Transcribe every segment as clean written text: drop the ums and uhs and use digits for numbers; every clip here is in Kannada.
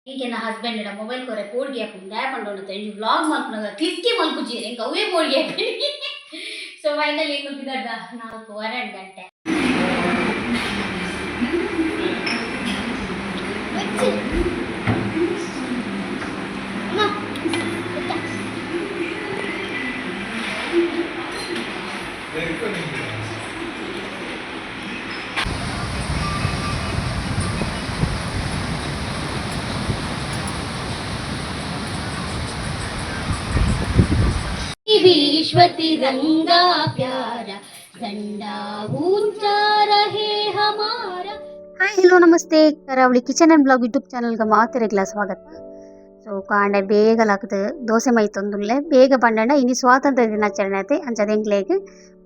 ಈಗ ನನ್ನ ಹಸ್ಬೆಂಡ್ ಮೊಬೈಲ್ ಕೊರೆ ಪೋಡ್ಗೆ ಹಾಕೊಂಡು ಆ್ಯಪ್ ಅಂಡೋಣ ವ್ಲಾಗ್ ಮಾಡ್ಕೊಂಡಾಗ ಕ್ಲಿಕ್ಕಿ ಮಲ್ಪುಜೀರಿ ಹೆಂಗೆ ಅವೇ ಪೋಡ್ಗೆ ಹಾಕಿ ಸೊ ಫೈನಲಿ ಏನು ಬಿದ್ದಾಡ 4:30 ಗಂಟೆ विश्व तिरंगा प्यारा झंडा ऊंचा रहे हमारा. ಹಾಯ್ ಹಲೋ ನಮಸ್ತೆ ಕರಾವಳಿ ಕಿಚನ್ ಆ್ಯಂಡ್ ಬ್ಲಾಗ್ ಯೂಟ್ಯೂಬ್ ಚಾನಲ್ಗೆ ಮಾತಿರೆಗ್ಲ ಸ್ವಾಗತ. ಸೊ ಕಾಂಡೆ ಬೇಗಲಾಗ್ತದೆ ದೋಸೆ ಮೈತೊಂದುಲ್ಲೆ ಬೇಗ ಬಂಡಂಡ ಇನ್ನು ಸ್ವಾತಂತ್ರ್ಯ ದಿನಾಚರಣೆ ಐತೆ ಅಂಚದ ಎಂಗ್ಲೇಗ್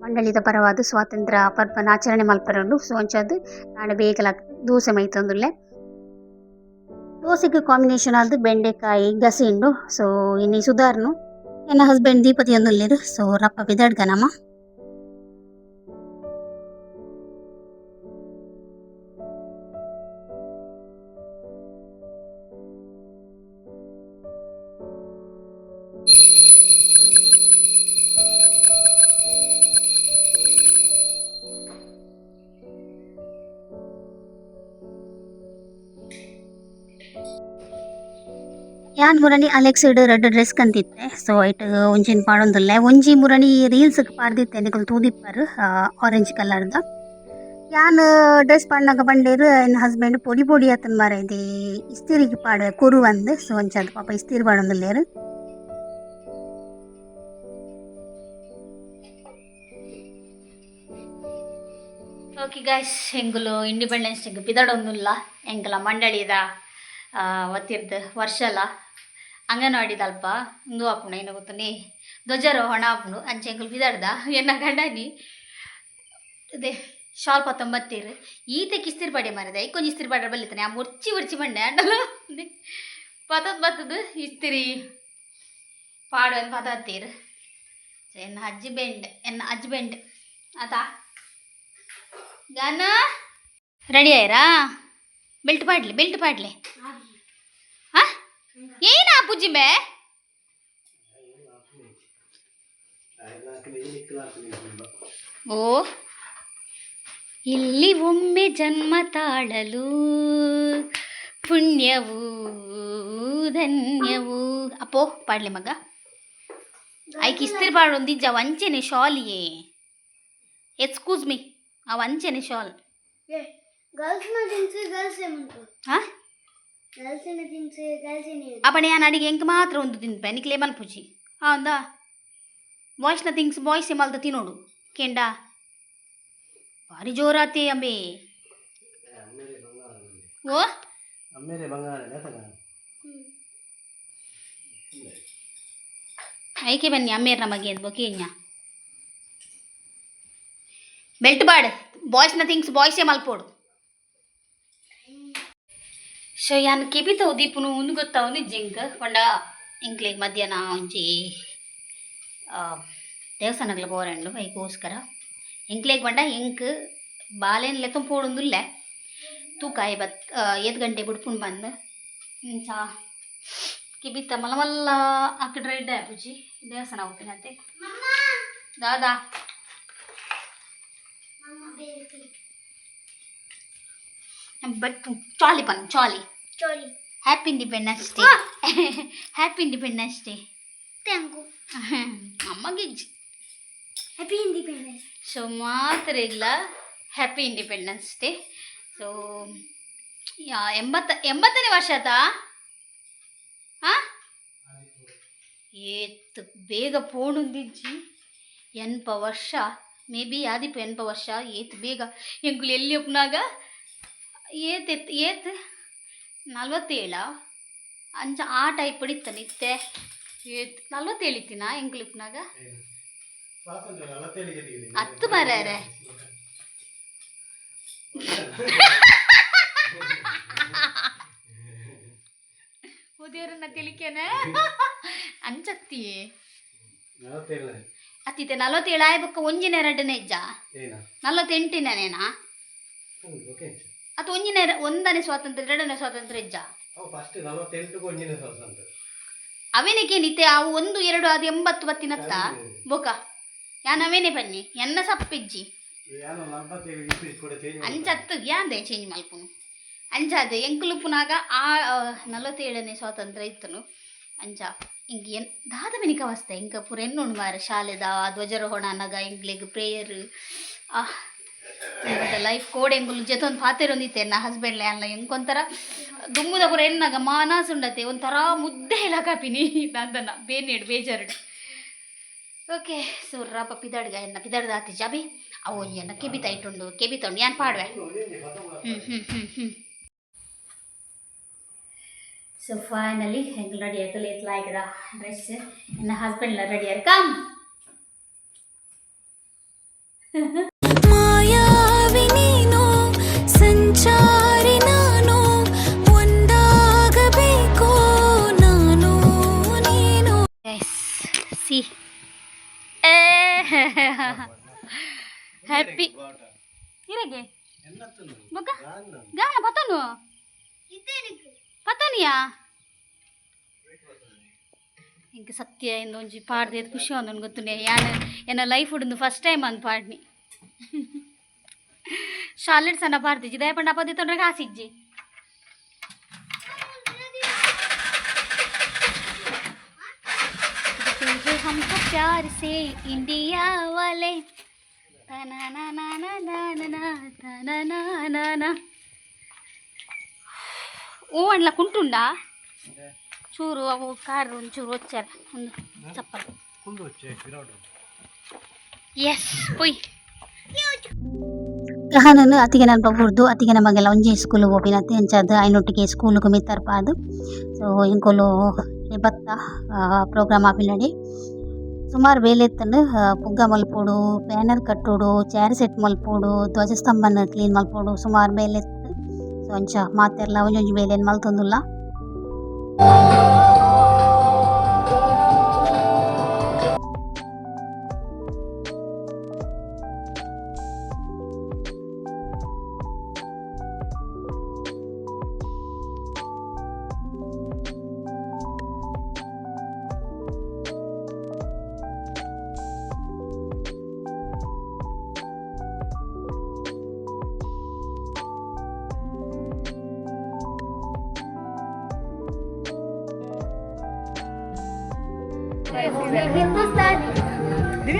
ಮಂಡಳಿದ ಪರವಾದ ಸ್ವಾತಂತ್ರ್ಯ ಪರ್ಪನ ಆಚರಣೆ ಮಲ್ಪರುಂಡು. ಸೊ ಅಂಚದು ಕಾಂಡೆ ಬೇಗಲಾಗ್ತದೆ ದೋಸೆ ಮೈತೊಂದುಲ್ಲೆ. ದೋಸೆಗೆ ಕಾಂಬಿನೇಷನ್ ಆದ ಬೆಂಡೆಕಾಯಿ ಗಸಿಂಡು. ಸೊ ಇನ್ನು ಸುಧಾರ್ನು ನನ್ನ ಹಸ್ಬೆಂಡ್ ದೀಪತಿ ಒಂದುಲ್ಲೇರು. ಸೊ ರಪ್ಪ ಬಿದಡ್ಗನಮ್ಮ ಯಾನ್ ಮುರಣಿ ಅಲೆಕ್ಸ್ ರೆಡ್ ಡ್ರೆಸ್ ಕಂತಿತ್ತೆ. ಸೊ ಐಟ್ ಒಂಜಿನ ಪಾಡೊಂದುಲ್ಲೆ ಒಂಜಿ ಮುರಣಿ ರೀಲ್ಸ್ ಪಾಡ್ದಿತ್ತೆ ನಿಕುಲು ತೂದಿಪ್ಪರು ಆರೆಂಜ್ ಕಲರ್ದ. ಯಾನ್ ಡ್ರೆಸ್ ಪಾಡ್ನಾಗ ಬಂಡೇರು ಎನ್ನ ಹಸ್ಬೆಂಡ್ ಪೊಡಿ ಪೊಡಿ ಆತನ ಮಾರ ಇದು ಇಸ್ತಿರಿಗೆ ಪಾಡ ಕೊರು ಅಂದು. ಸೊ ಒಂಚದು ಪಾಪ ಇಸ್ತಿರಿ ಪಾಡೊಂದುಲ್ಲೇರು. ಓಕೆ ಗೈಸ್ ಎಂಗುಲು ಇಂಡಿಪೆಂಡೆನ್ಸ್ ಡೇಗೆ ಪಿದಡೊಂದುಲ್ಲ ಎಂಕಲ ಮಂಡಳಿದ ಒತ್ತಿರ್ದು ವರ್ಷಲ ಅಂಗನವಾಡಿದ ಅಲ್ಪ ಇಂದು ಆಪುಣ ಏನು ಗೊತ್ತನೇ ಧ್ವಜಾರೋಹಣ ಆಪುಂಡು ಅಂಚೆ ಎಂಕುಲು ಪಿದಡ್ದ ಎನ್ನ ಗಂಡನಿ ಅದೇ ಶಾಲ್ ಪತ್ತೊಂಬತ್ತೇರು ಈತೆಗೆ ಇಸ್ತಿರಿ ಪಡೆ ಮಾರಿದೆ ಐಕೊಂಜಿ ಇಸ್ತಿರಿ ಪಡೆ ಬಲ್ಲಿತಾನೆ ಆ ಮುರ್ಚಿ ಬಂಡೆ ಅಡ್ಡಲ್ಲ ಬತ್ತದು ಇಸ್ತಿರಿ ಪಾಡು ಅಂತ ಪತ್ತೇರು. ಎನ್ನ ಹಜ್ಬೆಂಡ್ ಆತಾ ಗಾನ ರೆಡಿ ಆಯ್ರಾ ಬೆಲ್ಟ್ ಪಾಡ್ಲೆ ಹಾಂ ಏನು ಪೂಜಿಂಬೆ ಓ ಇಲ್ಲಿ ಒಮ್ಮೆ ಜನ್ಮ ತಾಳಲು ಪುಣ್ಯವು ಧನ್ಯವು ಅಪ್ಪೋ ಪಾಡ್ಲೆ ಮಗ ಐಕ್ ಇಸ್ತಿರಿ ಪಾಡೊಂದಿಜ್ಜ ವಂಚೆನೆ ಶಾಲಿಯೇ ಎಕ್ಸ್ಕ್ಯೂಸ್ ಮೀ ಆ ವಂಚನೆ ಶಾಲ್ ಅಪ್ಪಣೆ ನಾನು ಅಡಿಗೆ ಎಂಕ್ ಮಾತ್ರ ಒಂದು ತಿನ್ಪೆ ನಿಕ್ಲೆ ಮಲ್ಪುಜಿ ಹೌದಾ ಬಾಯ್ಸ್ನ ಥಿಂಗ್ಸ್ ಬಾಯ್ಸೆ ಮಲ್ತ ತಿನ್ನೋಡು ಕೆಂಡ ಭಾರಿ ಜೋರಾತೆ ಅಂಬೆ ಓ ಐಕೆ ಬನ್ನಿ ಅಮ್ಮೇರ್ ನಮಗೆ ಅಂತ ಕೇಂಜ ಬೆಲ್ಟ್ ಬಾಡ್ ಬಾಯ್ಸ್ನ ಥಿಂಗ್ಸ್ ಬಾಯ್ಸೇ ಮಲ್ಪೋಡು. ಸೊ ಯಾನ್ ಕೆಬಿತವು ದೀಪನು ಒಂದು ಗೊತ್ತಾವು ನಿಜ್ಜಿಂಕ್ ಕೊಂಡ ಇಂಕ್ಲಿಗೆ ಮಧ್ಯಾಹ್ನ ಒಂಜಿ ದೇವಸ್ಥಾನಗಳು ಬೋರಂಡು ಐಕೋಸ್ಕರ ಎಂಕ್ಲೇಗ್ ಬಂಡ ಎಂಕ್ ಬಾಲೆನ್ ಲೆಕ್ಕ ಪೋಡೊಂದುಲ್ಲೆ ತೂಕಾಯಿ 7 ಗಂಟೆ ಬಿಡ್ಪುಂಡು ಬಂದು ಇಂಚ ಕಿಬಿತ ಮಲ್ಲ ಹಾಕಿಡ್ರೆ ಇಡ್ಡೆ ಆಪುಜಿ ದೇವಸ್ಥಾನ ಹೋಗ್ತೀನಿ ಅಂತೆ ದಾದಾ ಚಾಲಿ ಪನ್ ಚಾಲಿ happy independence day happy independence day thank you ಅಮ್ಮಗೆ ಹ್ಯಾಪಿ ಇಂಡಿಪೆಂಡೆನ್ಸ್ ಸೊ ಮಾತ್ರ ಇಲ್ಲ ಹ್ಯಾಪಿ ಇಂಡಿಪೆಂಡೆನ್ಸ್ ಡೇ. ಸೊ 80ನೇ ವರ್ಷ ಆತಾ ಹಾಂ ಏತ್ ಬೇಗ ಪೋಣುಂದಿಜ್ಜಿ 80 ವರ್ಷ ಮೇ ಬಿ ಆದಿಪ್ಪ 80 ವರ್ಷ ಏತ್ ಬೇಗ ಎಂಕುಲು ಎಲ್ಲಿ ಒಪ್ನಾಗ ಏತ್ 47 ಅಂಚ ಆ ಟೈಪ್ ಹಿಡಿತ ನಿತ್ತೆ ಏತ್ 47 ಇತ್ತಿನ ಎಂಕುಲು ಉಪ್ನಾಗ 10 ಮರ್ಯಾರೆ ಉದೇರನ್ನ ತಿಳಿಕೇನ ಅಂಚತ್ತಿಯೇ ಅತ್ತಿತ್ತೆ 47 ಆಯ್ಬಕ್ಕ ಒಂಜಿನ 2ನೇ ಇಜ್ಜ 48ನೇನಾ ಅದು ಒಂದನೇ ಸ್ವಾತಂತ್ರ್ಯ 2ನೇ ಸ್ವಾತಂತ್ರ್ಯ ಇಜ್ಜ ಅವೇನಕ್ಕೆ ನಿತ್ಯ ಅವು 1 2 ಅದು 80 ಬತ್ತಿನತ್ತ ಬೊಕ ಯಾನ್ ಅವೇನೆ ಬನ್ನಿ ಎನ್ನ ಸಪ್ಪಿಜ್ಜಿ ಅಂಚತ್ತು ಯಾಂದೆ ಚೇಂಜ್ ಮಲ್ಪುನು ಅಂಚಾದೆ ಎಂಕುಲುಪುನಾಗ ಆ 47ನೇ ಸ್ವಾತಂತ್ರ್ಯ ಇತ್ತನು ಅಂಚ ಇಂಕ ಎನ್ ದಾದ ಮೆನಿಕ ಅವಸ್ಥೆ ಇಂಕ ಪೂರ ಎನ್ನೊಂಡು ಮಾರ ಶಾಲೆದ ಧ್ವಜಾರೋಹಣ ಅನ್ನಗ ಎಂಗ್ಲೆಗ್ ಪ್ರೇಯರ್ ಲೈಫ್ ಕೋಡ್ ಎಂಗುಲು ಜೊತೊಂದು ಪಾತೆರೊಂದಿತ್ತೆ ನನ್ನ ಹಸ್ಬೆಂಡ್ಲೆ ಅಲ್ಲ ಎಂಕೊಂಥರ ದುಮ್ಮುದ ಪೂರ ಎನ್ನಾಗ ಮಾನಾಸ್ ಉಂಡತೆ ಒಂಥರ ಮುದ್ದೆ ಎಲ್ಲ ಕಾಪಿನಿ ನಂದನ್ನ ಬೇನೇಡು ಬೇಜಾರ್ಡು ಓಕೆ ಸೂರ್ರಾಪ ಪಿದಾಡ್ಗ ಎನ್ನ ಪಿದಾಡ್ದ ಆತಿ ಜಾಬಿ ಅವು ಎನ್ನ ಕೆಬಿತ ಇಟ್ಟುಂಡು ಕೆಬಿತೊಂಡು ಯಾನ್ ಪಾಡ್ವೆ ಸೊ ಫೈನಲಿ ಹೆಂಗೆ ರೆಡಿ ಆಯ್ತು ಲೇಟ್ ಆಯ್ತದ ಡ್ರೆಸ್ ನನ್ನ ಹಸ್ಬೆಂಡ್ ರೆಡಿ ಆಯ್ತು ಕಮ್ ಮಾಯಾವಿನೀನು ಸಂಚಾರಿ ನಾನು ಒಂದಾಗಬೇಕು ನಾನು ನೀನು ಸಿ ಹ್ಯಾಪಿ ಇರಗೆ ಬೊಕ್ಕ ಗಾನ ಪತನು ಪತನಿಯಾ ಇಂಕ ಸತ್ಯ ಇಂದೊಂಜಿ ಪಾಡ್ದೆ ಖುಷಿ ಒಂದೊಂದು ಗೊತ್ತುಂಡೆ ಯಾನ್ ಎನ್ನ ಲೈಫ್ ಉಡ್ದು ಫಸ್ಟ್ ಟೈಮ್ ಅಂದ್ ಪಾಡ್ನಿ ಶಾಲೆಡ್ ಸಣ್ಣ ಪಾಡ್ತಿಜ್ಜಿ ದಯಪಂಡ ಅಪದಿ ತೊಂದ್ರೆ ಕಾಸಿಜ್ಜಿ हमको प्यार से इंडिया वाले ಓ ಅಣ್ಣ ಕುಂಟುಂಡ ಚೂರು ಅವು ಕಾರು ಒಂಚೂರು వచ్చాರ ಒಂದು ಚಪ್ಪಲ್ ಎಸ್ ಪೊಯ್ ನಾನು ಅತಿಗೆ ನಾನು ಬಗ್ಗುರ್ದು ಅತಿಗೆ ನಮಗೆಲ್ಲ ಒಂಜಿ ಸ್ಕೂಲಿಗೆ ಹೋಗಿನತ್ತೆ ಎಂಚದ್ದು ಐನೊಟ್ಟಿಗೆ ಸ್ಕೂಲಿಗೆ ಮಿತ್ತರ್ಪಾದು ಸೊ ಇಂಕೊಲು ಬತ್ತ ಪ್ರೋಗ್ರಾಮ್ ಆಪಿನಡಿ ಸುಮಾರು ಬೇಲೆತ್ತಂಡು ಪುಗ್ಗ ಮಲ್ಪೋಡು ಬ್ಯಾನರ್ ಕಟ್ಟೋಡು ಚೇರ್ ಸೆಟ್ ಮಲ್ಪೋಡು ಧ್ವಜಸ್ತಂಭನ ಕ್ಲೀನ್ ಮಲ್ಪೋಡು ಸುಮಾರು ಬೇಲೆತ್ತು ಸೊ ಅಂಚ ಮಾತೆರ್ಲ ಒಂಜೊಂಜಿ ಬೇಲೆನ್ ಮಲ್ತೊಂದುಲ್ಲ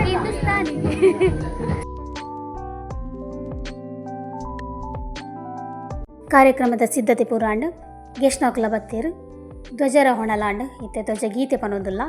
ಹಿಂದೂಸ್ತಾನಿ ಕಾರ್ಯಕ್ರಮದ ಸಿದ್ಧತೆ ಪೂರಾಂಡ್ ಗೆಸ್ಟ್ ನೌಕಲ ಬತ್ತೇರು ಧ್ವಜಾರೋಹಣ ಲಾಂಡ್ ಇತ್ತೆ ಧ್ವಜ ಗೀತೆ ಪನೋದುಲ್ಲ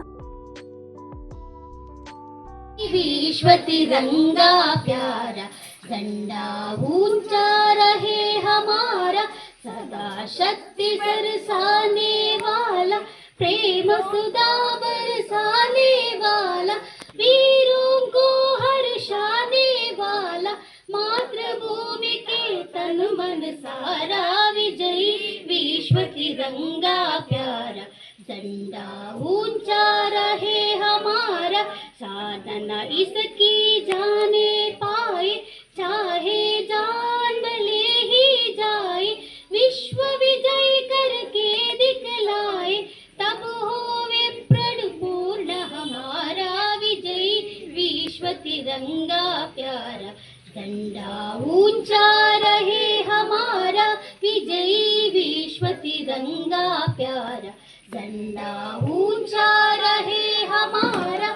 विश्व तिरंगा प्यारा झंडा ऊंचा रहे हमारा सदा शक्ति बरसाने वाला प्रेम सुधा बरसाने वाला वीरों को हर्षाने वाला मातृभूमि के तन मन सारा विजयी विश्व तिरंगा प्यारा झंडा ऊंचा रहे हमारा साधना इसकी जाने पाए चाहे जान ले ही जाए विश्व विजय करके दिखलाए तब होवे प्रण पूर्ण हमारा विजयी विश्व तिरंगा प्यारा झंडा ऊंचा रहे हमारा विजयी विश्व तिरंगा प्यारा झंडा ऊंचा रहे हमारा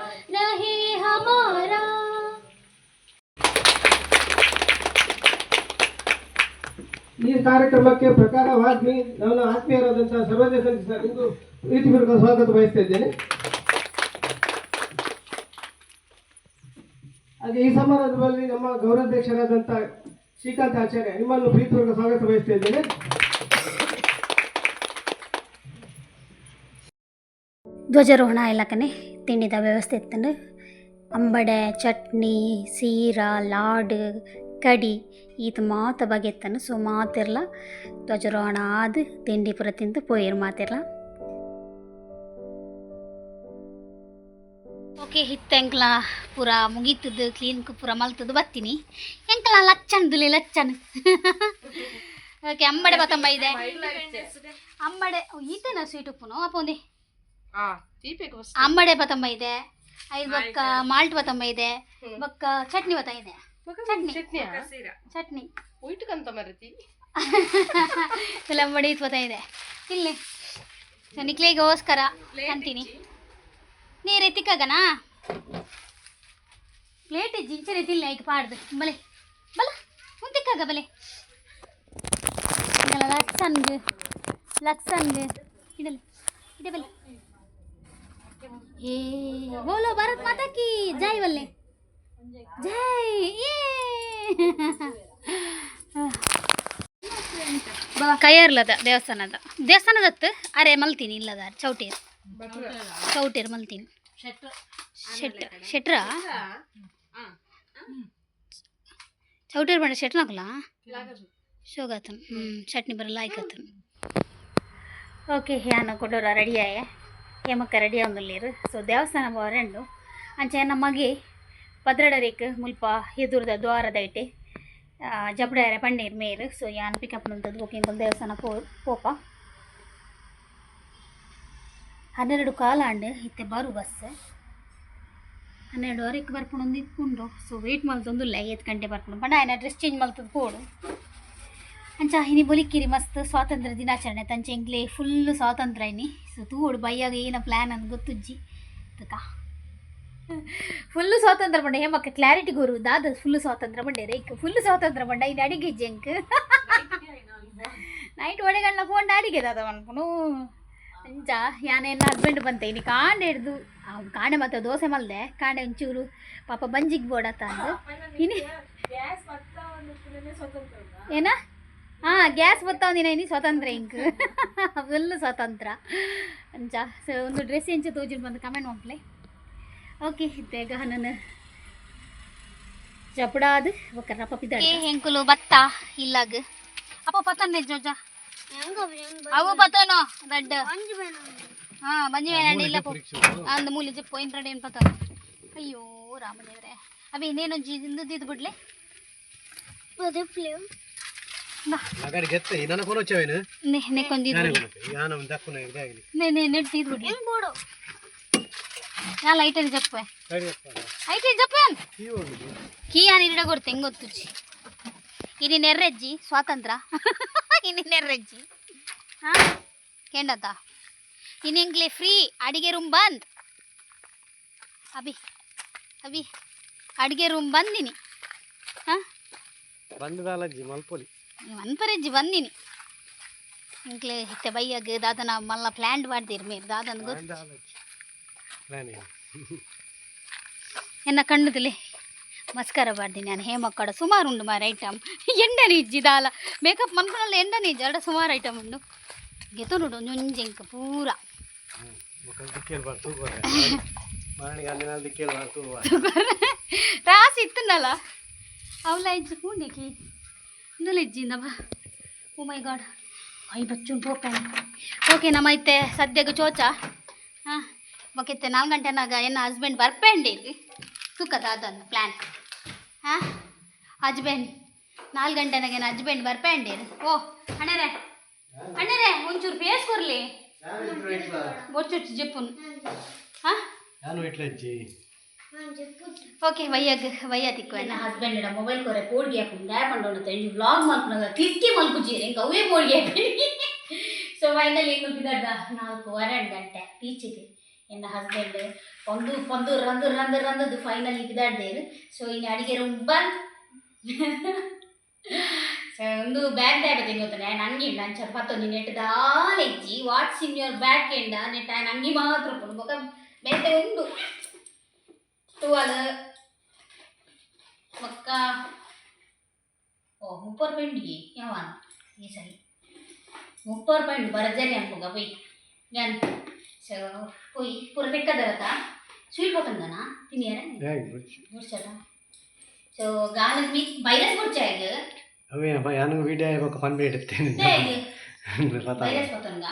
ಈ ಕಾರ್ಯಕ್ರಮಕ್ಕೆ ಪ್ರಕಾರವಾಗಿ ನಾನು ಆತ್ಮೀಯರಾದಂತಹ ಸರ್ವೋದಯ ಇಂದು ಪ್ರೀತಿಪೂರ್ವಕ ಸ್ವಾಗತ ಬಯಸ್ತಾ ಇದ್ದೇನೆ. ಹಾಗೆ ಈ ಸಮಾರಂಭದಲ್ಲಿ ನಮ್ಮ ಗೌರವಾಧ್ಯಕ್ಷರಾದಂತಹ ಶ್ರೀಕಾಂತ್ ಆಚಾರ್ಯ ನಿಮ್ಮನ್ನು ಪ್ರೀತಿಪೂರ್ವಕ ಸ್ವಾಗತ ಬಯಸ್ತಾ ಇದ್ದೇನೆ. ಧ್ವಜಾರೋಹಣ ಇಲ್ಲಕನೆ ತಿಂಡಿದ ವ್ಯವಸ್ಥೆ ಇತ್ತಂಡು ಅಂಬಡೆ ಚಟ್ನಿ ಸೀರಾ ಲಾಡ್ ಕಡಿ ಇದು ಮಾತ ಬಗೆತ್ತನು ಸೊ ಮಾತಿರ್ಲ ಧ್ವಜಾರೋಹಣ ಆದ ತಿಂಡಿ ಪೂರ ತಿಂದು ಪೋಯಿರು ಮಾತಿರ್ಲ ಓಕೆ ಹಿತ್ತ ಎಂಕ್ಲ ಪೂರ ಮುಗೀತದ್ದು ಕ್ಲೀನ್ ಪೂರ ಮಲ್ತದ್ದು ಬರ್ತೀನಿ ಎಂಕ್ಲ ಲಚ್ಚನ್ದುಲೆ ಲಚ್ಚನ್ ಓಕೆ ಅಂಬಡೆ ಬತ್ತಂಬ ಇದೆ ಅಂಬಡೆ ಈತೇನ ಸ್ವೀಟ್ ಉಪ್ಪುನು ಅಪ್ಪೊಂದಿ ಅಂಬಡೆ ಬತ್ತಂಬ ಇದೆ ಐದು ಬಕ್ಕ ಮಾಲ್ಟ್ ಬತ್ತಂಬ ಇದೆ ಬಕ್ಕ ಚಟ್ನಿ ಬತ್ತ ಇದೆ ಚಟ್ನಿ ಅಂಬಡಿ ಇದು ಬತ್ತ ಇದೆ ಇಲ್ಲಿ ನಿಕ್ಲಿಗೋಸ್ಕರ ಅಂತೀನಿ ನೀರು ಎತ್ತಿಕ್ಕಾಗನಾ ಪ್ಲೇಟ್ ಜಿಂಚೆ ಎತ್ತಿಲ್ಲ ಈಗ ಪಾಡ್ದು ಬಲೆ ಬಲ ಮುಂತಿಕ್ಕಾಗ ಬಲೆ ಲಕ್ಸನ್ಗೆ ಇಡಲಿ ಇದೆ ಬಲೆ ಏ ಬೋಲೋ ಭಾರತ್ ಮಾತಾ ಕಿ ಜೈ ಬಲ್ಲೆ ಜೈ ಕೈಯರ್ಲದ ದೇವಸ್ಥಾನದತ್ತು ಅರೆ ಮಲ್ತೀನಿ ಇಲ್ಲದ ಚೌಟೇರ್ ಮಲ್ತೀನಿ ಶೆಟ್ರ ಚೌಟೇರ್ ಬಂಡ ಶೆಟ್ನಾಕಲ್ಲ ಶೋಗಾತನ್ ಚಟ್ನಿ ಬರಲ್ಲ ಆಯ್ಕತ್ತನ್ ಓಕೆ ಯಾನ ಕೊಡೋರ ರೆಡಿ ಆಯ ಏಮಕ್ಕ ರೆಡಿ ಆಗೊಂದಲ್ಲೀರು ಸೊ ದೇವಸ್ಥಾನ ರೆಂಡು ಅಂಚೆ ನಮಗೆ ಪದ್ರಡರೇಕ್ ಮುಲ್ಪ ಎದುರದ ದ್ವಾರದ ಐಟೆ ಜಪಡಾರೆ ಪನ್ನೀರ್ ಮೇರು ಸೊ ಯಾನ್ ಪಿಕಪ್ ನಂತದ್ದು ಬುಕಿಂಗ್ ದೇವಸ್ಥಾನ ಪೋಪ 12 ಕಾಲಾಂಡು ಇತ್ತೆ ಬರು ಬಸ್ 12ವರೆಗೆ ಬರ್ಕೊಂಡು ಇಟ್ಕೊಂಡು ಸೊ ವೆಯ್ಟ್ ಮಲ್ತೊಂದುಲ್ಲ 5 ಗಂಟೆ ಬರ್ಕೊಂಡು ಬಣ್ಣ ಆಯ್ನ ಡ್ರೆಸ್ ಚೇಂಜ್ ಮಲ್ತದ್ದು ಕೋಡು ಅಂಚ ಇನಿ ಬೊಲಿಕ್ಕಿರಿ ಮಸ್ತ್ ಸ್ವಾತಂತ್ರ್ಯ ದಿನಾಚರಣೆ ತಂಚೆ ಎಂಗ್ಲೇ ಫುಲ್ಲು ಸ್ವಾತಂತ್ರ್ಯ ಇನಿ ಸೊ ತೂಡು ಬೈಯಾಗ ಏನ ಪ್ಲ್ಯಾನ್ ಅಂತ ಗೊತ್ತುಜ್ಜಿ ತಕ ಫುಲ್ಲು ಸ್ವಾತಂತ್ರ್ಯ ಬಂಡ ಹೇಮಕ್ಕ ಕ್ಲಾರಿಟಿ ಗುರು ದಾದ ಫುಲ್ಲು ಸ್ವಾತಂತ್ರ್ಯ ಬಂಡೆ ರೇಕ್ ಫುಲ್ಲು ಸ್ವಾತಂತ್ರ್ಯ ಬಂಡ ಇದು ಅಡಿಗೆ ಜಂಕ್ ನೈಟ್ ಒಡೆಗಣ್ಣ ಫೋನ್ ಅಡಿಗೆ ದಾದ ಅನ್ಕೊಂಡು ಅಂಚ ಯಾನೇನು ಹಸ್ಬೆಂಡ್ ಬಂತೆ ಇನ್ನು ಕಾಂಡೆ ಹಿಡ್ದು ಕಾಂಡೆ ಮತ್ತು ದೋಸೆ ಮಲ್ದೆ ಕಾಂಡೆ ಒಂಚೂರು ಪಾಪ ಬಂಜಿಗೆ ಬೋಡತ್ತ ಅಂದು ಇನಿ ಏನ ಹಾಂ ಗ್ಯಾಸ್ ಬತ್ತಾವಂದಿನ ಇನಿ ಸ್ವಾತಂತ್ರ್ಯ ಇಂಕ್ ಫುಲ್ಲು ಸ್ವಾತಂತ್ರ್ಯ ಅಂಚ ಸೊ ಒಂದು ಡ್ರೆಸ್ ಎಂಚ ತೋಜಿಲ್ ಬಂದು ಕಮೆಂಟ್ ಮಾಡ್ಲೆ ಓಕೆ ಬೇಗ ನಾನು ಜಪಡಾದ ಒಕ್ಕರ ಪಪ್ಪಿದ ಹೆಂಕುಲು ಬತ್ತ ಇಲ್ಲಾಗ ಅಪ್ಪ ಪತ್ತನೆ ಜೋಜ ಅವು ಪತ್ತನೋ ದಡ್ಡ ಹಾಂ ಬಂಜಿ ಬೇಡ ಇಲ್ಲ ಅಂದ ಮೂಲಿ ಜಪ್ಪು ಇಂಟ್ರಡ್ ಏನು ಪತ್ತ ಅಯ್ಯೋ ರಾಮದೇವ್ರೆ ಅವಿ ಇನ್ನೇನು ಜಿಂದು ಬಿಡ್ಲೆ ಲೈಟಲ್ಲಿ ಜಪ್ಪೆ ಐಟಿ ಜಪ್ಪನ್ ಕೀ ಯಾನು ಇಡ ಕೊಡ್ತೆ ಹೆಂಗೆ ಗೊತ್ತುಚ್ಚಿ ಇನಿ ನೆರ್ರೆಜ್ಜಿ ಸ್ವಾತಂತ್ರ್ಯ ಇನಿ ನೆರ್ರೆಜ್ಜಿ ಹಾಂ ಕೇಂಡತ್ತ ಇನ್ನೆಂಗ್ಲೆ ಫ್ರೀ ಅಡಿಗೆ ರೂಮ್ ಬಂದ್ ಅಭಿ ಅಡಿಗೆ ರೂಮ್ ಬಂದಿನಿ ಹಾಂ ಬಂದದಾಲಜ್ಜಿ ಮಲ್ಪೊಲಿ ಮನ್ಪರೆಜ್ಜಿ ಬಂದಿನಿ ಇಂಕ್ಲೆ ಹಿತ್ತೆ ಬೈಯಾಗ ದಾದನ ಮಲ್ಲ ಪ್ಲ್ಯಾಂಡ್ ಮಾಡ್ದಿರಿ ಮೇರು ದಾದನ ಗೊತ್ತು ಎನ್ನ ಕಣ್ಣುದಲ್ಲಿ ಮಸ್ಕಾರ ಬಾರ್ದಿನಿ ನಾನು ಹೇಮಕ್ಕಡ ಸುಮಾರು ಉಂಡು ಮಾರ ಐಟಮ್ ಎಂಡನಿ ಇಜ್ಜಿದಾಲ ಮೇಕಪ್ ಮನ್ಕೊಂಡಲ್ಲ ಎಂಡನಿ ಇಜ್ಜಿ ಅಡ ಸುಮಾರು ಐಟಮ್ ಉಂಡು ಗೆತು ನೋಡು ನುಂಜೆಂಕ ಪೂರ ರಾಸಿ ಇತ್ತನಲ್ಲ ಅವಳ ಇಜ್ಜಿ ಕೂಡಿಕಿ ಇಂದಲ ಇಜ್ಜಿಂದ ಬಾ ಓ ಮೈ ಗಾಡ್ ಐ ಬಚ್ಚು ಓಕೆ ನಮ್ಮ ಐತೆ ಸದ್ಯಕ್ಕೆ ಚೋಚ ಹಾಂ ಬೊಕ್ಕಿತ್ತೆ 4 ಗಂಟೆನಾಗ ಎನ್ನ ಹಸ್ಬೆಂಡ್ ಬರ್ಪೇಂಡೇರಿ ತೂಕದ ಅದನ್ನು ಪ್ಲ್ಯಾನ್ ಹಾಂ ಹಸ್ಬೆಂಡ್ 4 ಗಂಟೆನಾಗ ಏನು ಹಸ್ಬೆಂಡ್ ಬರ್ಪೇಂಡೇರಿ ಓ ಅಣ್ಣರೇ ಒಂಚೂರು ಫೇಸ್ ಕೊರ್ಲಿ ಬೊಚ್ಚುಚ್ಚು ಜಿಪ್ಪುನ್ ಹಾಂ ಓಕೆ ವಯ್ಯಾತಿಕ್ಕು ನನ್ನ ಹಸ್ಬೆಂಡ್ ಮೊಬೈಲ್ ಕೊರೆ ಪೋಡ್ಗೆ ಹಾಕೊಂಡು ಡ್ಯಾಪ್ ಅಂಡು ತಂಜು ವ್ಲಾಗ್ ಮಾಡ್ಕೊಂಡಾಗ ಕ್ಲಿಕ್ಕಿ ಮಲ್ಕುಜೀರಿ ಹೆಂಗೆ ಅವೇ ಪೋಡ್ಗೆ ಹಾಕಿ ಸೊ ಫೈನಲಿ ಏನು ಮುಗಿದಾಡ್ದ 4:30 ಗಂಟೆ ಟೀಚಿಗೆ ಎನ್ನ ಹಸ್ಬೆಂಡ್ ಒಂದು ರಂದು ಫೈನಲ್ ಇದ್ದಾಡ್ದೇರು ಸೊ ಇನ್ನು ಅಡಿಗೆ ರೂಮ್ ಬಂದು ಸೊ ಒಂದು ಬ್ಯಾಗ್ ಡ್ಯಾಬತ್ತೆ ಗೊತ್ತಾನೆ ನನಗೆ ಅಂಚ ಪತ್ತು ನೀನು ನೆಟ್ಟದಾಲೆ ಇಜ್ಜಿ ವಾಟ್ಸ್ ಇನ್ ಯುವರ್ ಬ್ಯಾಗ್ ಎಂಡ ನೆಟ್ಟ ನನಗೆ ಮಾತ್ರ ಬೊಕ ಬೇತೆ ಉಂಡು ಟುವಲ್ ಒಕ್ಕ ಓ 30 ಪೆಂಡಿಗೆ ಯಾವನ ಈ ಸರಿ 30 ಪೆಂಡ್ ಬರ್ಜರಿ ಅನ್ಕೋಗ ಪೊಯ್ ಯಾನ್ ಸೊ ಪೊಯ್ ಪೂರ ತೆಕ್ಕದರತ ಸ್ವೀಟ್ ಹೋತಂಗನ ತಿನ್ನಿಯಾರ ಗುಡ್ಸದ ಸೊ ಗಾನದ ಮೀ ವೈರಸ್ ಗುಡ್ಚಾಯಿಗ ಅವೇ ಯಾನು ವಿಡಿಯೋ ಇವಾಗ ಫನ್ ಬಿಡುತ್ತೇನೆ ವೈರಸ್ ಹೋತಂಗ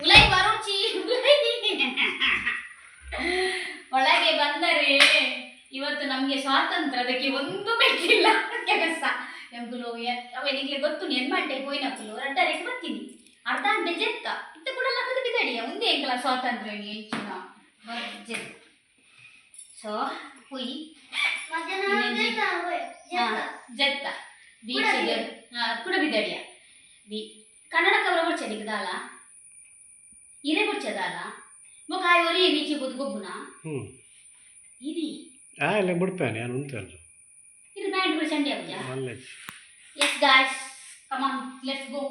ಉಲೈ ಬರೋಚಿ ಸ್ವಾತಂತ್ರ್ಯ ಅದಕ್ಕೆ ಒಂದು ಮೆಟ್ಟಿಲ್ಲ ಕೆಲಸ ಎಂಬುಲು ಅವನಿಗೆ ಗೊತ್ತು ಎನ್ಮಂಟೆ ಹೋಯ್ನಕ್ಕಲು ರಟ್ಟರೆಗೆ ಬರ್ತೀನಿ ಅರ್ಧ ಗಂಟೆ ಜೆತ್ತ ಇತ್ತ ಕೂಡ ಲಕ್ಕದ ಬಿದ್ದಡಿಯ ಮುಂದೆ ಎಂಕಲ ಸ್ವಾತಂತ್ರ್ಯ ಹೆಚ್ಚಿನ ಸೊ ಹುಯಿ ಜೆತ್ತ ಬೀಚಿಗೆ ಕೂಡ ಬಿದ್ದಡಿಯ ಕನ್ನಡ ಕವರ ಬುಡ್ಚದಿಗೆ ದಾಲ ಇರೆ ಬುಡ್ಚದಾಲ ಮೊಕಾಯಿ ಒರಿ ಬೀಚಿ ಬುದ್ ಗೊಬ್ಬುನ ಇರಿ ಎಲ್ಲ ಬಿಡ್ತಾನೆ ನಾನು ಉಂಟಲ್ಲ ಇದು ಬ್ಯಾಂಡ್ ಕೂಡ ಚಂಡಿ ಆಗುಜಾ yes guys come on let's go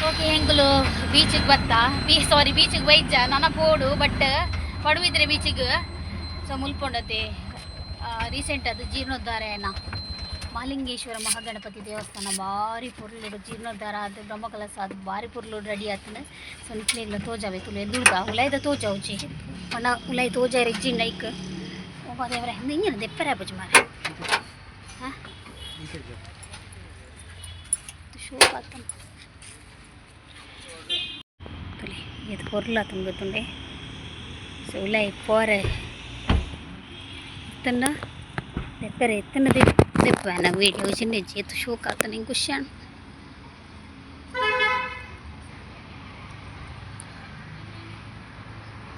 okay ಹೆಂಗಲು ಬೀಚಿಗೆ ಬತ್ತಾ ಬೀಚಿಗೆ ಬೈಜ ನನ್ನ ಪೋಡು ಬಟ್ ಪಡುವಿದ್ರೆ ಬೀಚಿಗೆ ಸೊ ಮುಲ್ಪೊಂಡತೆ ರೀಸೆಂಟ್ ಅದು ಜೀರ್ಣೋದ್ಧಾರ ಏನ ಮಹಾಲಿಂಗೇಶ್ವರ ಮಹಾಗಣಪತಿ ದೇವಸ್ಥಾನ ಭಾರಿ ಪುರ್ಲುಡು ಜೀರ್ಣೋದ್ಧಾರ ಅದು ಬ್ರಹ್ಮಕಲಸ ಅದು ಭಾರಿ ಪುರ್ಲುಡು ರೆಡಿ ಆತನ ಸೊ ನಿಕ್ಲೆಗ್ಲ ತೋಜಾವೆ ತುಲೆ ದುರ್ಗ ಉಲಾಯ್ದ ತೋಜ ಉಜಿ ಪಣ ಉಲಾಯ್ ತೋಜ ರೆಜ್ಜಿಂಡ್ ಐಕ್ ಓ ದೇವರ ಹಿಂಗೆ ದೆಪ್ಪರೆ ಬುಜ್ ಮಾರೆ ಹಾಂ ಶೋಕ್ ಆತನ ತುಲೆ ಇದು ಪೊರ್ಲಾತನ ಗೊತ್ತುಂಡೆ ಸೊ ಉಲಾಯ್ ಪೋರೆ ಇತ್ತನ್ನ ದೆಪ್ಪರೆ ಇತ್ತನ್ನ ದೆಪ್ಪನ ವೀಡಿಯೋ ಚಿನ್ನ ಜೇತು ಶೋಕ್ ಆತನ ಹಿಂಗೆ ಖುಷಿಯಾಣ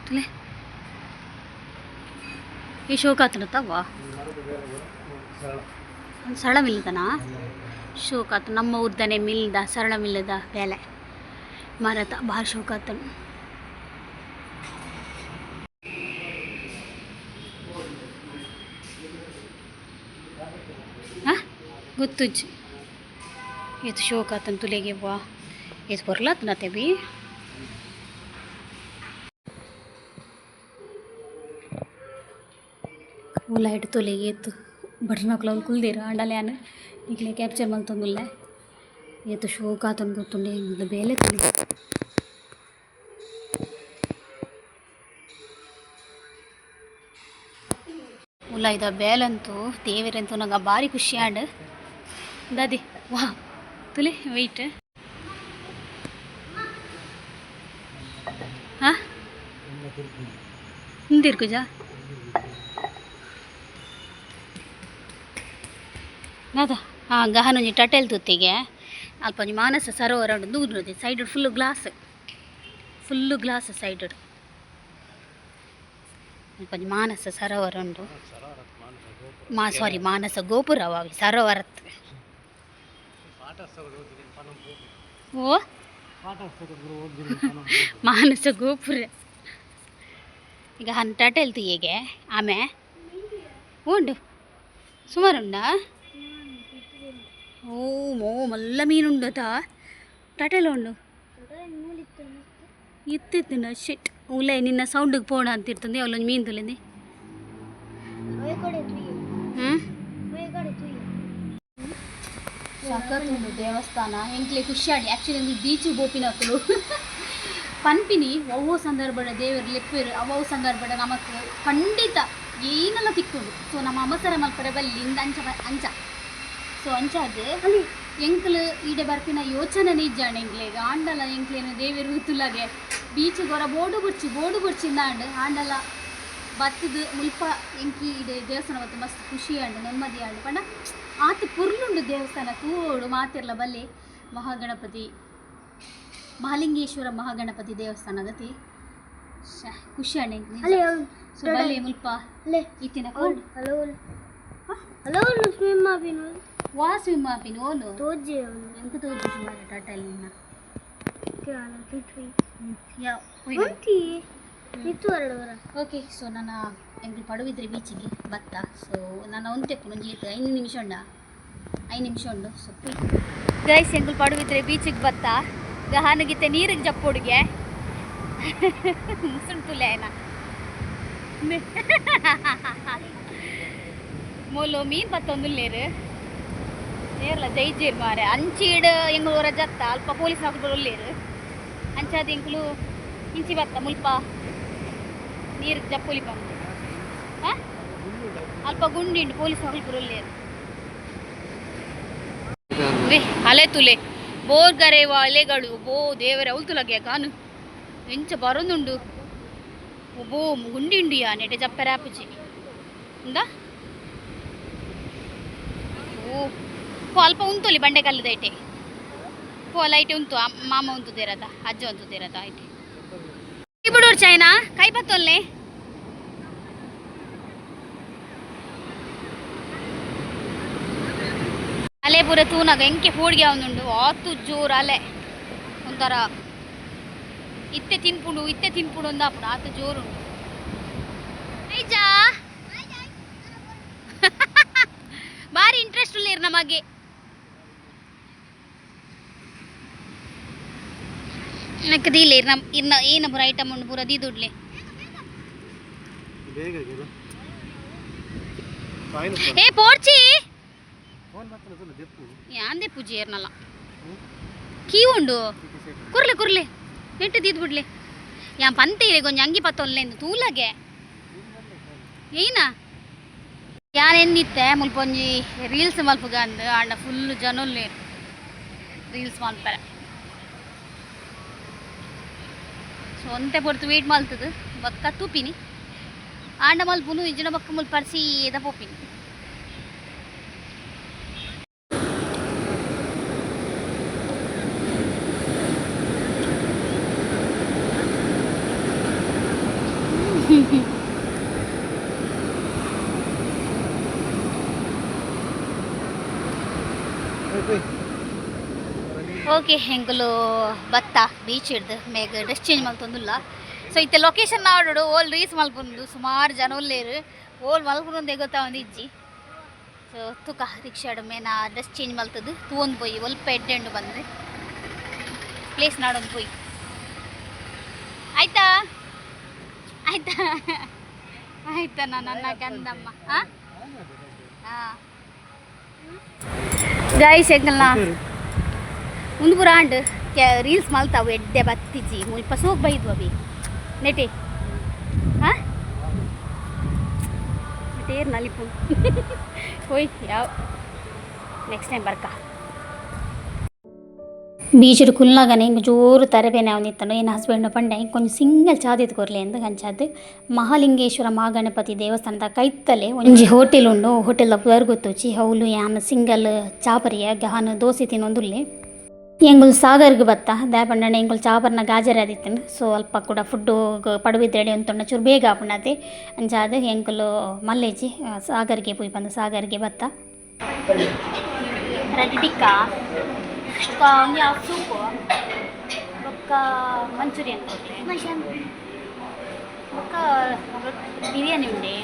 ತುಲೆ ಈ ಶೋಕ್ ಆತನ ತವಾ ಸರಳ ಮಿಲ್ದನಾ ಶೋಕ್ ಆತ ನಮ್ಮ ಊರ್ದನೆ ಮಿಲ್ದ ಸರಳ ಮಿಲ್ಲದ ಬೇಲೆ ಮಾರತ ಭಾಳ ಶೋಕ್ ಆತನ ಹಾಂ ಗೊತ್ತುಜ್ಜಿ ಇದು ಶೋಕ್ ಆತನ ತುಲೆಗೆ ವಾ ಇದು ಬರ್ಲಾತನ ಬಿ ಉಲಾಯ್ಟ್ ತೊಲೆಗೆ ಎತ್ತು ಬಟ್ರನಕ್ಲ ಅವ್ನು ಕುಲ್ದಿರ ಅಂಡಲ್ಯಾನ ಈಗಲೇ ಕ್ಯಾಪ್ಚರ್ ಮಲ್ತೊಂದುಲ್ಲ ಎತ್ತು ಶೋಕ್ ಆತನ ಗೊತ್ತುಂಡೆ ಇದು ಬೇಲೆ ತುಲಿ ಉಲಾಯ್ದ ಬೇಲಂತೂ ದೇವರಂತೂ ನಂಗೆ ಭಾರಿ ಖುಷಿ ಆಂಡ್ ದಾದಿ ವಾ ತುಲಿ ವೆಯ್ಟ್ ಹಾಂ ಹಿಂದಿರ್ಕುಜಾ ಅದ ಹಾಂ ಗಹನೊಂಜಿ ಟಟೆಲ್ ತುತ್ತಿಗೆ ಅಲ್ಪ ಒಂಜಿ ಮಾನಸ ಸರೋವರ ಉಂಡು ದೂರದೆ ಸೈಡ್ ಫುಲ್ಲು ಗ್ಲಾಸ್ ಸೈಡ್ ಅಲ್ಪ ಒಂಜಿ ಮಾನಸ ಸರೋವರ ಉಂಡು ಮಾನಸ ಗೋಪುರ ಅವಿ ಸರೋವರತ್ ಓ ಮಾನಸ ಗೋಪುರ ಈಗ ಹನ್ ಟಟೆಲ್ ತುಯ್ಯಗೆ ಆಮೆ ಉಂಡು ಸುಮಾರು ಉಂಡಾ ಓ ಮೋ ಮಲ್ಲ ಮೀನುಂಡದ ಟಟೆಲ್ ಉಂಡು ಇತ್ತಿತ್ತಿನ ಶಿಟ್ ಉಲೆ ನಿನ್ನ ಸೌಂಡಿಗೆ ಪೋಣ ಅಂತಿರ್ತಂದೆ ಅವಳೊಂದು ಮೀನು ತುಲಿಂದಿ ಸಖತ್ತುಂಡು ದೇವಸ್ಥಾನ ಎಂಕ್ಲೆ ಖುಷಿಯಾಡಿ ಆ್ಯಕ್ಚುಲಿ ಒಂದು ಬೀಚಿಗೆ ಬೋಪಿನಕ್ಕಲು ಪನ್ಪಿನಿ ಅವ್ವ ಸಂದರ್ಭದ ದೇವರು ಲೆಪ್ಪರು ಅವ್ವ ಸಂದರ್ಭದ ನಮಕ್ ಖಂಡಿತ ಏನೆಲ್ಲ ತಿಕ್ಕೊಂಡು ಸೊ ನಮ್ಮ ಅಮಸರ ಮಲ್ಪರೆ ಬಲ್ಲಿ ಇಂದ ಅಂಚ ಸೊ ಅಂಚಾದ ಎಂಕ್ಲು ಈಡೆ ಬರ್ಪಿನ ಯೋಚನೆ ನಿಜಾಣ ಎಂಕ್ಲೆಗ ಆಂಡಲ ಎಂಕ್ಲೇನು ದೇವರು ತುಲಾಗೆ ಬೀಚಿಗೆ ಹೊರ ಬೋಡು ಬುಡ್ಚಿಂದಾಂಡು ಆಂಡಲ ಬತ್ತದು ಮುಲ್ಪ ಎಂಕಿ ಇಡೆ ದೇವಸ್ಥಾನ ಬತ್ತು ಮಸ್ತ್ ಖುಷಿ ಆಂಡು ನೆಮ್ಮದಿ ಆಂಡು ಪಂಡ ಆತ ಪುರ್ಲುಂಡು ದೇವಸ್ಥಾನ ಕೂಡು ಮಾತಿರ್ಲ ಬಲ್ಲಿ ಮಹಾಲಿಂಗೇಶ್ವರ ಮಹಾಗಣಪತಿ ದೇವಸ್ಥಾನ ಗತಿ ಖುಷಿ ಆಂಡು ಸೊ ಬಲ್ಲಿ ಮುಲ್ಪ ಇತ್ತಿನ ಹಲೋ ಸ್ವಿಮ್ ಆಪಿನ ವಾ ಸ್ವಿಮ್ ಆಪಿನ ಓಲು ತೋಜೆ ಎಂತ ತೋಜು ಸುಮಾರು ಟಟಲ್ ನಿನ್ನ ಓಕೆ ಸೊ ನನ್ನ ಎಂಗ್ಳು ಪಡುವಿದ್ರೆ ಬೀಚಿಗೆ ಬತ್ತ ಸೊ ನಾನು ಒಂತೆಪ್ಪು ಜೀತ 5 ನಿಮಿಷ ಉಂಡು ಸೊ ಗೈಸ್ ಎಂಗ್ಳು ಪಡುವಿದ್ರೆ ಬೀಚಿಗೆ ಬತ್ತ ಗಹಾನಗಿತ್ತೆ ನೀರಿಗೆ ಜಪ್ಪೊಡುಗೆ ಮುಸುಂಟುಲೆ ಆಯ್ನ ಮೂಲು ಮೀನು ಬತ್ತೊಂದುಲ್ಲೇರು ನೇರ್ಲ ಜೈಜೀರ್ ಮಾರೆ ಅಂಚೀಡ್ ಎಂಗ್ಳು ಹೊರ ಜತ್ತ ಅಲ್ಪ ಪೊಲೀಸ್ ನೌಕರು ಒಲ್ಲೇರು ಅಂಚಾದ ಎಂಕ್ಲು ಇಂಚಿ ಬತ್ತ ಮುಲ್ಪ ನೀರಿಗೆ ಜಪ್ಪುಲಿ ಬಂದು ಹಾಂ ಅಲ್ಪ ಗುಂಡಿಂಡು ಪೊಲೀಸ್ ನೌಕರು ಒಲ್ಲೇರು ಅಲೆ ತುಲೆ ಬೋರ್ಗರೆವ ಅಲೆಗಳು ಬೋ ದೇವರ ಉಲ್ತುಲಗೆ ಕಾನು ಎಂಚ ಬರೊಂದುಂಡು ಬೋ ಗುಂಡಿಂಡಿಯಾ ನೆಟೆ ಜಪ್ಪರಾಪುಜಿ ಇಂದ ಪೋ ಅಲ್ಪ ಉಂತುಲಿ ಬಂಡೆಕಲ್ಲದ ಐಟೆ ಪೋ ಲೈಟ್ ಉಂಟು ಮಾಮ ಉಂತುದಿರದ ಅಜ್ಜ ಉಂತುದಿರದ ಐಟೆ ಬಿಡೋರು ಚೈನಾ ಕೈ ಬತ್ತೊಲ್ಲೆ ಅಲೆ ಪೂರ ತೂನಾಗ ಎಂಕೆ ಹೋಳಿಗೆ ಅವನುಂಡು ಆತು ಜೋರು ಅಲೆ ಒಂಥರ ಇತ್ತೆ ತಿನ್ಪುಡು ಒಂದಾಪುಡು ಆತು ಜೋರು ಐಜಾ ಭಾರಿ ಇಂಟ್ರೆಸ್ಟ್ ಉಳ್ಳೇರು ನಮಗೆ ನಕ್ಕದಿಲ್ಲ ಇನ್ನ ಏನ ಪೂರ ಐಟಮ್ ಉಂಡು ಪೂರ ದೀದುಡ್ಲೆ ಏ ಪೋರ್ಚಿ ಯಾಂದೆ ಪೂಜೆ ಏರ್ನಲ್ಲ ಕೀ ಉಂಡು ಕುರ್ಲೆ ನೆಟ್ಟು ದೀದ್ ಬಿಡ್ಲೆ ಯಾನ್ ಪಂತೆ ಇದೆ ಕೊಂಚ ಅಂಗಿ ಪತ್ತೊಲ್ಲೆಂದು ತೂಲಗೆ ಏನ ಯಾನೆನ್ನಿತ್ತೆ ಮುಲ್ಪ ಒಂಜಿ ರೀಲ್ಸ್ ಮಲ್ಪುಗ ಅಂದು ಆಂಡ ಫುಲ್ ಜನೊಲ್ಲೆ ರೀಲ್ಸ್ ಮಲ್ಪರೆ ಸೊ ಒಂತೆ ಪೊರ್ತು ವೇಟ್ ಮಲ್ತದು ಬಕ್ಕ ತೂಪಿನಿ ಆಂಡ ಮಲ್ಪುನು ಇಜ್ಜಿನ ಬಕ್ಕ ಮುಲ್ಪ ಸೀದ ಪೋಪಿನಿ ಓಕೆ ಹೆಂಗಲು ಬತ್ತ ಬೀಚ್ ಹಿಡ್ದು ಮೇಗ ಡ್ರೆಸ್ ಚೇಂಜ್ ಮಲ್ತೊಂದುಲ್ಲ ಸೊ ಇತ್ತೆ ಲೊಕೇಶನ್ ನಾಡು ಓಲ್ ರೀಸ್ ಮಲ್ಪುಂಡು ಸುಮಾರು ಜನ ಉಲ್ಲೇರು ಓಲ್ ಮಲ್ಪುನೊಂದೇ ಗೊತ್ತಾ ಒಂದು ಇಜ್ಜಿ ಸೊ ತುಕ ರಿಕ್ಷಾಡ್ ಮೇನ ಡ್ರೆಸ್ ಚೇಂಜ್ ಮಲ್ತದು ತೂವೊಂದು ಪೋಯಿ ಒಲ್ಪ ಎಡ್ಡೆಂಡು ಬಂದ್ರೆ ಪ್ಲೇಸ್ ನಾಡೊಂದು ಪೋಯಿ ಆಯ್ತಾ ಆಯ್ತಾ ಆಯ್ತಾ ನನ್ನ ಗಂದಮ್ಮ ಹಾಂ ಗೈಸ್ ಹೆಂಗಲ್ಲ ಒಂದು ಪುರಾಂಡ್ ರೀಲ್ಸ್ ಮಲ್ತಾವು ಎಡ್ಡೆ ಬತ್ತಿಜಿ ಮುಲ್ಪ ಸೋಗ್ ಬೈದ್ವು ಅವಿ ನೆಟೆ ಹಾಂ ನೆಟೇರ್ ನಲಿಪು ಹೋಯ್ ಯಾವ ನೆಕ್ಸ್ಟ್ ಟೈಮ್ ಬರ್ಕ ಬೀಚಡ್ ಕುಲ್ಲಾಗನೆ ಹಿಂಗೆ ಜೋರು ತರಬೇನೆ ಅವನಿತ್ತನು ಏನು ಹಸ್ಬೆಂಡ್ ಪಂಡೆ ಕೊಂಚ ಸಿಂಗಲ್ ಚಾದಿತ್ ಕೊರ್ಲೆ ಎಂದು ಹಂಚಾದ್ ಮಹಾಲಿಂಗೇಶ್ವರ ಮಹಾಗಣಪತಿ ದೇವಸ್ಥಾನದ ಕೈತಲೆ ಒಂಜಿ ಹೋಟೆಲ್ ಉಂಡು ಹೋಟೆಲ್ ಪುದರ್ ಗೊತ್ತುಚ್ಚಿ ಅವಳು ಯಾನ್ ಸಿಂಗಲ್ ಚಾಪರಿಯ ಹಾನು ದೋಸೆ ತಿನ್ನೊಂದುಲ್ಲೆ ಎಂಗುಲ್ ಸಾಗರ್ಗೆ ಬತ್ತ ದಾಪಂಡನೆ ಎಂಗುಲ್ ಚಾಪರ್ನ ಗಾಜರ್ ಆದಿತ್ತನು ಸೊ ಅಲ್ಪ ಕೂಡ ಫುಡ್ಡು ಪಡುವಿದ್ರೆಡಿ ಅಂತೊಂಡ ಚೂರು ಬೇಗ ಆಪುಣತೆ ಅಂಚಾದ ಎಂಗುಲು ಮಲ್ಲೇಜಿ ಸಾಗರ್ಗೆ ಪೋಯಿ ಬಂದು ಸಾಗರ್ಗೆ ಬತ್ತ ರೆಡ್ ಟಿಕ್ಕಾ ಒಂಜಿ ಹಾಫ್ ಸೂಪು ಬೊಕ್ಕ ಮಂಚೂರಿಯನ್ ಕೊಡ್ಲೆ ಬೊಕ್ಕ ಬಿರಿಯಾನಿ ಉಂಡೆ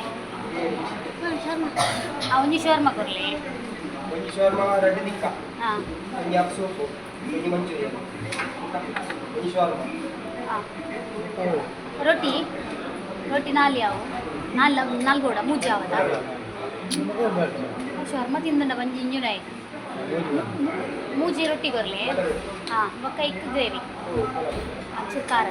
ಒಂಜಿ ಶೋರ್ಮ ಕೊಡ್ಲೆ ಹಾಂ ರೊಟ್ಟಿ ನಾಲ್ ಯಾವು ನಾಲ್ಗೋಡ ಮೂಜಿ ಯಾವದ ಶೋರ್ಮ ತಿಂದಂಡ ಒಂಜಿ ಇಂಜುನಾಯಿ ಮೂಜಿ ರೊಟ್ಟಿ ಕೊರ್ಲೆ ಹಾಂ ಬೊಕ್ಕ ಇಕ್ಕು ಗ್ರೇವಿ ಚೂರು ಖಾರ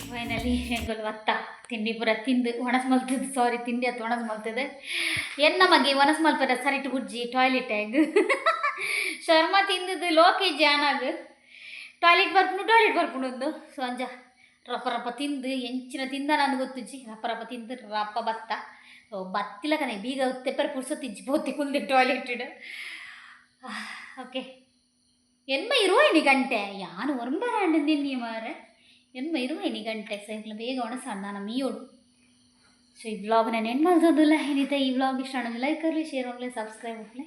ಫೈನಲಿ ಹೆಂಗಲ್ ಒತ್ತ ತಿಂಡಿ ಪೂರ ತಿಂದು ಒಣಸ್ ಮಲ್ತದ್ದು ಸಾರಿ ತಿಂಡಿ ಅದು ಒಣಸ್ ಮಲ್ತದೆ ಎನ್ನ ಮಗೆ ಒಣಸ್ ಮಲ್ಪದ ಸರಿಟ್ಟು ಗುಜ್ಜಿ ಟಾಯ್ಲೆಟ್ ಆಗ ಶರ್ಮ ತಿಂದದ್ದು ಲೋಕೇಜ್ ಜಾನಾಗ ಟಾಯ್ಲೆಟ್ ಬರ್ಪುಂಡು ಒಂದು ಸೊ ಅಂಜ ರಪ್ಪ ತಿಂದು ಎಂಚಿನ ತಿಂದ ನಾನು ಗೊತ್ತುಜ್ಜಿ ರಪ್ಪ ತಿಂದು ರಪ್ಪ ಬತ್ತ ಸೊ ಬತ್ತಿಲ್ಲ ಕನೆ ಬೀಗ ತೆಪ್ಪರ ಪುರ್ಸೊತ್ತಿಜ್ಜಿ ಬೋತಿ ಕುಂದೆ ಟಾಯ್ಲೆಟ್ ಓಕೆ ಎನ್ಮ ಇರುವ ಎನಿ ಗಂಟೆ ಯಾನು ಒರಂಬರಾಂಡು ನಿನ್ನೆ ಮಾರ ಎನ್ಮ ಇರುವ ಎನಿ ಗಂಟೆ ಸೈಕ್ಲ ಬೇಗ ಒಣಸಾಡ ನಾನು ಮೀಯೋಡು ಸೊ ಈ ಬ್ಲಾಗ್ ನಾನು ಏನು ಮಾಡ್ಸೋದಿಲ್ಲ ಏನಿದೆ ಈ ಬ್ಲಾಗ್ ಇಷ್ಟ ಅನ್ನೋದು ಲೈಕ್ ಆಗಲಿ ಶೇರ್ ಆಗಲಿ ಸಬ್ಸ್ಕ್ರೈಬ್ ಆಗಲಿ